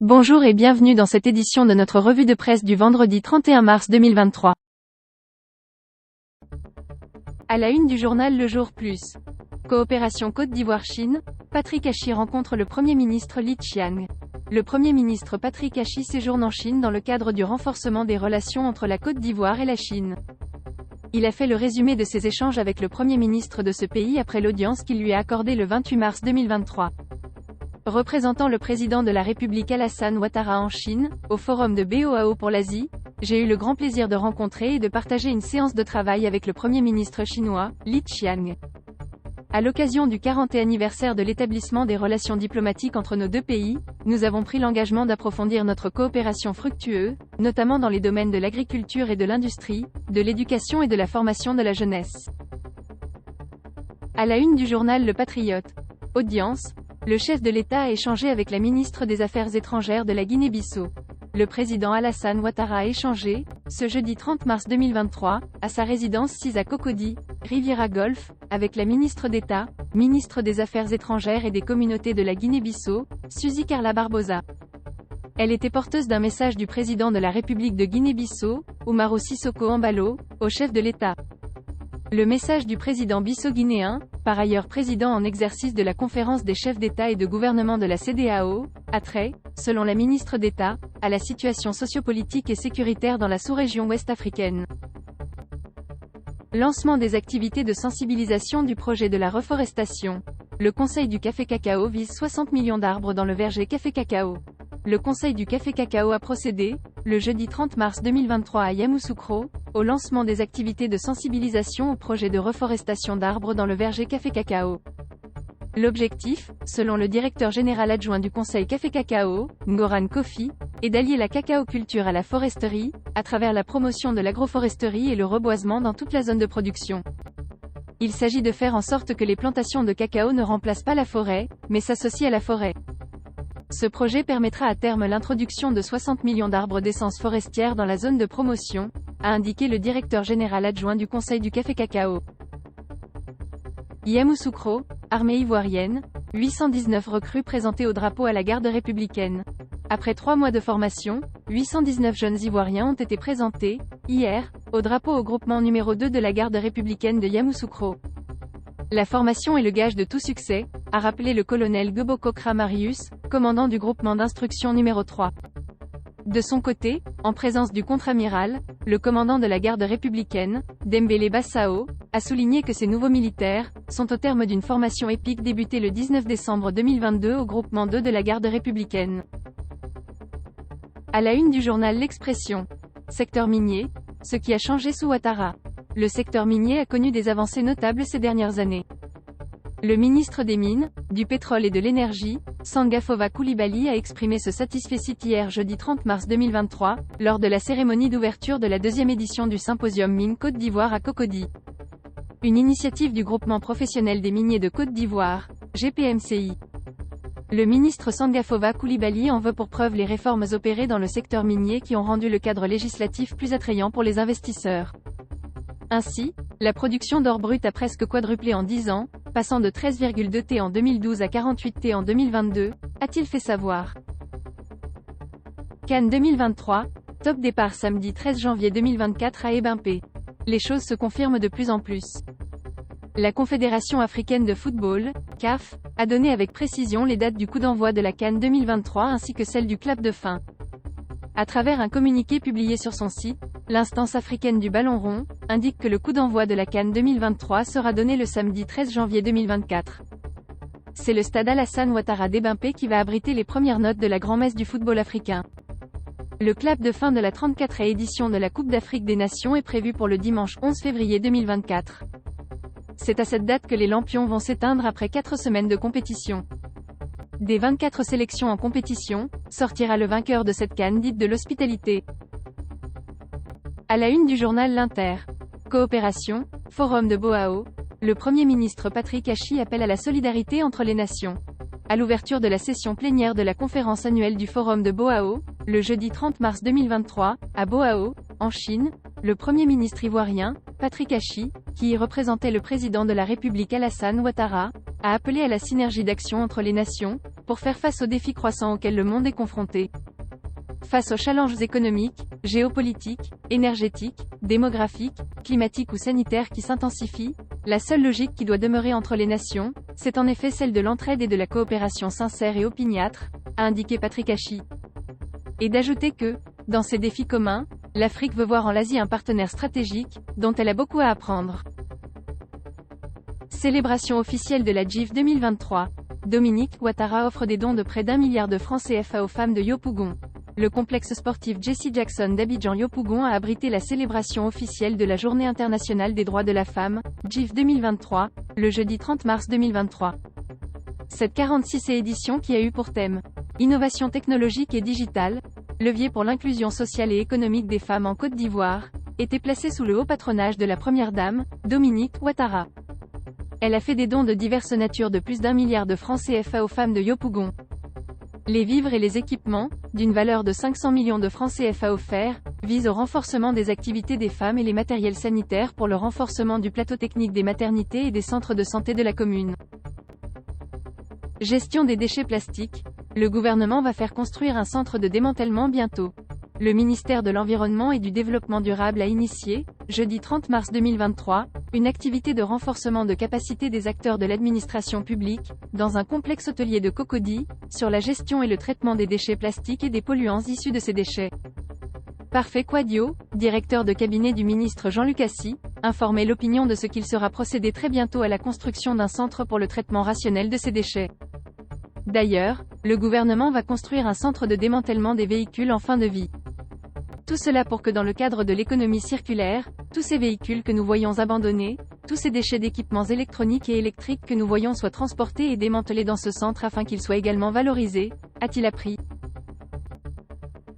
Bonjour et bienvenue dans cette édition de notre revue de presse du vendredi 31 mars 2023. À la une du journal Le Jour Plus. Coopération Côte d'Ivoire-Chine, Patrick Hachi rencontre le Premier ministre Li Qiang. Le Premier ministre Patrick Hachi séjourne en Chine dans le cadre du renforcement des relations entre la Côte d'Ivoire et la Chine. Il a fait le résumé de ses échanges avec le Premier ministre de ce pays après l'audience qu'il lui a accordée le 28 mars 2023. Représentant le président de la République Alassane Ouattara en Chine, au forum de BOAO pour l'Asie, j'ai eu le grand plaisir de rencontrer et de partager une séance de travail avec le Premier ministre chinois, Li Qiang. À l'occasion du 40e anniversaire de l'établissement des relations diplomatiques entre nos deux pays, nous avons pris l'engagement d'approfondir notre coopération fructueuse, notamment dans les domaines de l'agriculture et de l'industrie, de l'éducation et de la formation de la jeunesse. À la une du journal Le Patriote. Audience. Le chef de l'État a échangé avec la ministre des Affaires étrangères de la Guinée-Bissau. Le président Alassane Ouattara a échangé, ce jeudi 30 mars 2023, à sa résidence 6 à Cocody, Riviera Golf, avec la ministre d'État, ministre des Affaires étrangères et des communautés de la Guinée-Bissau, Suzy Carla Barbosa. Elle était porteuse d'un message du président de la République de Guinée-Bissau, Umaro Sissoko Embalo, au chef de l'État. Le message du président bissau-guinéen, par ailleurs président en exercice de la conférence des chefs d'État et de gouvernement de la CEDEAO, a trait, selon la ministre d'État, à la situation sociopolitique et sécuritaire dans la sous-région ouest-africaine. Lancement des activités de sensibilisation du projet de la reforestation. Le Conseil du café-cacao vise 60 millions d'arbres dans le verger café-cacao. Le Conseil du café-cacao a procédé, le jeudi 30 mars 2023 à Yamoussoukro, au lancement des activités de sensibilisation au projet de reforestation d'arbres dans le verger café-cacao. L'objectif, selon le directeur général adjoint du Conseil café-cacao, Ngoran Kofi, est d'allier la cacao-culture à la foresterie, à travers la promotion de l'agroforesterie et le reboisement dans toute la zone de production. Il s'agit de faire en sorte que les plantations de cacao ne remplacent pas la forêt, mais s'associent à la forêt. Ce projet permettra à terme l'introduction de 60 millions d'arbres d'essence forestière dans la zone de promotion, a indiqué le directeur général adjoint du Conseil du café-cacao. Yamoussoukro, armée ivoirienne, 819 recrues présentées au drapeau à la garde républicaine. Après 3 mois de formation, 819 jeunes ivoiriens ont été présentés, hier, au drapeau au groupement numéro 2 de la garde républicaine de Yamoussoukro. La formation est le gage de tout succès, a rappelé le colonel Gbokokra Marius, commandant du groupement d'instruction numéro 3. De son côté, en présence du contre-amiral, le commandant de la garde républicaine, Dembélé Bassao, a souligné que ces nouveaux militaires sont au terme d'une formation épique débutée le 19 décembre 2022 au groupement 2 de la garde républicaine. À la une du journal L'Expression. Secteur minier, ce qui a changé sous Ouattara. Le secteur minier a connu des avancées notables ces dernières années. Le ministre des Mines, du Pétrole et de l'Énergie, Sangafova Coulibaly a exprimé ce satisfecit hier jeudi 30 mars 2023, lors de la cérémonie d'ouverture de la 2e édition du symposium Mines Côte d'Ivoire à Cocody. Une initiative du groupement professionnel des miniers de Côte d'Ivoire, GPMCI. Le ministre Sangafova Coulibaly en veut pour preuve les réformes opérées dans le secteur minier qui ont rendu le cadre législatif plus attrayant pour les investisseurs. Ainsi, la production d'or brut a presque quadruplé en 10 ans, passant de 13,2 T en 2012 à 48 T en 2022, a-t-il fait savoir. Cannes 2023, top départ samedi 13 janvier 2024 à Ebimpé. Les choses se confirment de plus en plus. La Confédération africaine de football, CAF, a donné avec précision les dates du coup d'envoi de la Cannes 2023 ainsi que celle du clap de fin. À travers un communiqué publié sur son site, l'instance africaine du ballon rond indique que le coup d'envoi de la Cannes 2023 sera donné le samedi 13 janvier 2024. C'est le stade Alassane Ouattara d'Ebimpé qui va abriter les premières notes de la grand-messe du football africain. Le clap de fin de la 34e édition de la Coupe d'Afrique des Nations est prévu pour le dimanche 11 février 2024. C'est à cette date que les lampions vont s'éteindre après 4 semaines de compétition. Des 24 sélections en compétition, sortira le vainqueur de cette Cannes dite de l'hospitalité. À la une du journal L'Inter. Coopération, forum de BOAO, le Premier ministre Patrick Hachi appelle à la solidarité entre les nations. À l'ouverture de la session plénière de la conférence annuelle du forum de BOAO, le jeudi 30 mars 2023, à BOAO, en Chine, le Premier ministre ivoirien, Patrick Hachi, qui y représentait le président de la République Alassane Ouattara, a appelé à la synergie d'action entre les nations, pour faire face aux défis croissants auxquels le monde est confronté. Face aux challenges économiques, géopolitiques, énergétiques, démographiques, climatiques ou sanitaires qui s'intensifient, la seule logique qui doit demeurer entre les nations, c'est en effet celle de l'entraide et de la coopération sincère et opiniâtre, a indiqué Patrick Hachi. Et d'ajouter que, dans ces défis communs, l'Afrique veut voir en l'Asie un partenaire stratégique, dont elle a beaucoup à apprendre. Célébration officielle de la GIF 2023. Dominique Ouattara offre des dons de près d'1 milliard de francs CFA aux femmes de Yopougon. Le complexe sportif Jessie Jackson d'Abidjan-Yopougon a abrité la célébration officielle de la Journée internationale des droits de la femme, GIF 2023, le jeudi 30 mars 2023. Cette 46e édition qui a eu pour thème Innovation technologique et digitale, levier pour l'inclusion sociale et économique des femmes en Côte d'Ivoire, était placée sous le haut patronage de la Première Dame, Dominique Ouattara. Elle a fait des dons de diverses natures de plus d'1 milliard de francs CFA aux femmes de Yopougon. Les vivres et les équipements, d'une valeur de 500 millions de francs CFA offerts, visent au renforcement des activités des femmes et les matériels sanitaires pour le renforcement du plateau technique des maternités et des centres de santé de la commune. Gestion des déchets plastiques. Le gouvernement va faire construire un centre de démantèlement bientôt. Le ministère de l'Environnement et du Développement durable a initié, jeudi 30 mars 2023, une activité de renforcement de capacité des acteurs de l'administration publique, dans un complexe hôtelier de Cocody, sur la gestion et le traitement des déchets plastiques et des polluants issus de ces déchets. Parfait Quadio, directeur de cabinet du ministre Jean-Luc Assy, informait l'opinion de ce qu'il sera procédé très bientôt à la construction d'un centre pour le traitement rationnel de ces déchets. D'ailleurs, le gouvernement va construire un centre de démantèlement des véhicules en fin de vie. Tout cela pour que dans le cadre de l'économie circulaire, tous ces véhicules que nous voyons abandonnés, tous ces déchets d'équipements électroniques et électriques que nous voyons soient transportés et démantelés dans ce centre afin qu'ils soient également valorisés, a-t-il appris.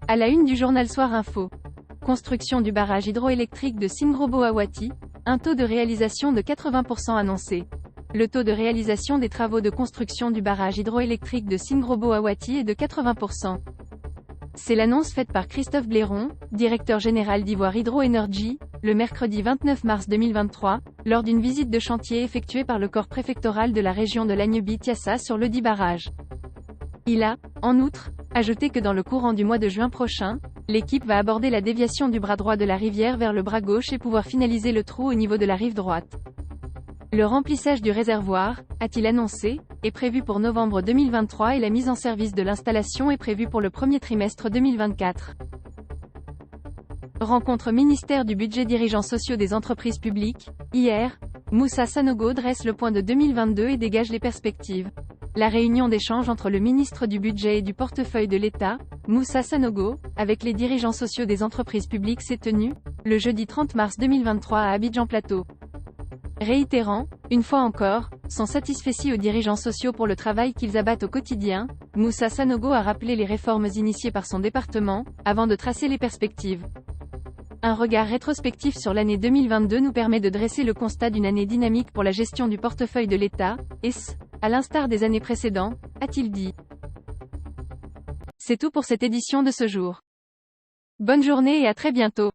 À la une du journal Soir Info. Construction du barrage hydroélectrique de Singrobo-Awati, un taux de réalisation de 80% annoncé. Le taux de réalisation des travaux de construction du barrage hydroélectrique de Singrobo-Awati est de 80%. C'est l'annonce faite par Christophe Blairon, directeur général d'Ivoire Hydro Energy, le mercredi 29 mars 2023, lors d'une visite de chantier effectuée par le corps préfectoral de la région de l'Agnebi-Tiassa sur le dit barrage. Il a, en outre, ajouté que dans le courant du mois de juin prochain, l'équipe va aborder la déviation du bras droit de la rivière vers le bras gauche et pouvoir finaliser le trou au niveau de la rive droite. Le remplissage du réservoir, a-t-il annoncé, est prévu pour novembre 2023 et la mise en service de l'installation est prévue pour le premier trimestre 2024. Rencontre ministère du budget dirigeants sociaux des entreprises publiques. Hier, Moussa Sanogo dresse le point de 2022 et dégage les perspectives. La réunion d'échange entre le ministre du budget et du portefeuille de l'État, Moussa Sanogo, avec les dirigeants sociaux des entreprises publiques s'est tenue, le jeudi 30 mars 2023 à Abidjan-Plateau. Réitérant, une fois encore, son satisfecit aux dirigeants sociaux pour le travail qu'ils abattent au quotidien, Moussa Sanogo a rappelé les réformes initiées par son département, avant de tracer les perspectives. Un regard rétrospectif sur l'année 2022 nous permet de dresser le constat d'une année dynamique pour la gestion du portefeuille de l'État, et ce, à l'instar des années précédentes, a-t-il dit. C'est tout pour cette édition de ce jour. Bonne journée et à très bientôt.